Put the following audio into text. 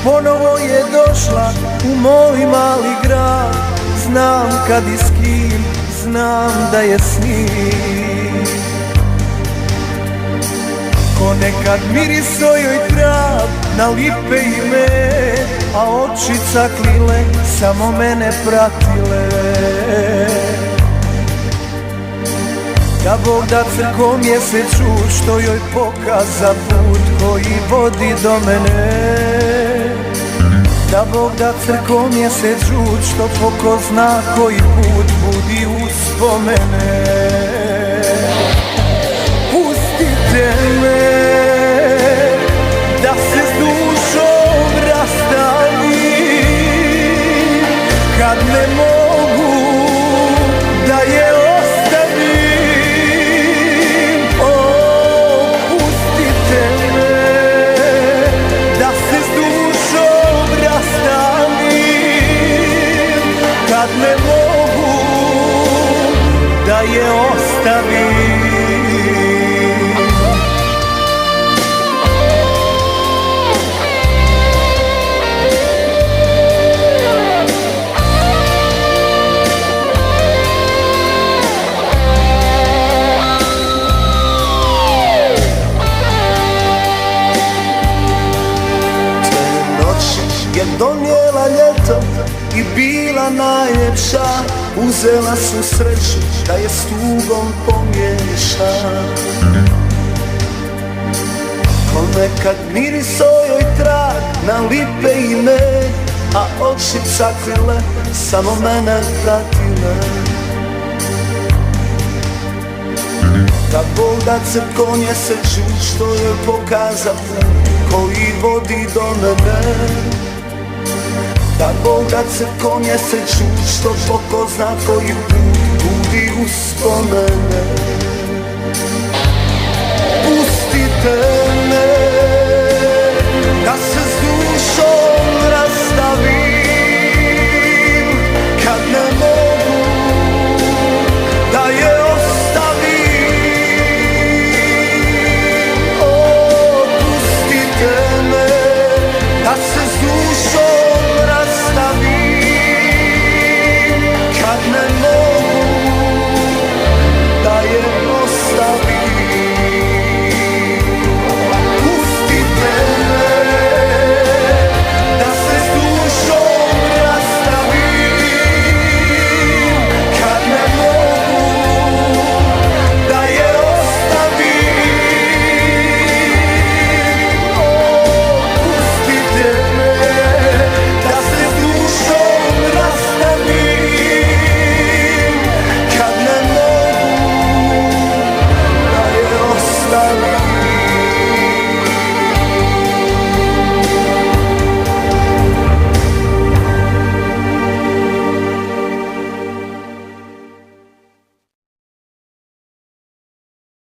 ponovo je došla u moj mali grad. Znam kad i s kim, znam da je s njim. Ko nekad miriso joj trag na lipe i med, a oči caklile, samo mene pratile. Da Bog da crko mjesecu što joj pokaza put koji vodi do mene. Da Bog da crko mjesecu što po ko zna koji put budi uspomene. Pustite me da se s dušom rastavim, kad ne mogu da je ostavim. Pustite me da se s dušom rastavim, kad ne mogu da je ostavim. Je donijela ljeto i bila najljepša, uzela su sreću da je s tugom pomiješa. Ko nekad miriso joj trag na lipe i med, a oči caklile, samo mene pratile. Da Bog da crko mjesecu što joj pokaza put koji vodi do mene. Da Bog da crko mjesecu što po ko zna koji put budi uspomene. Pustite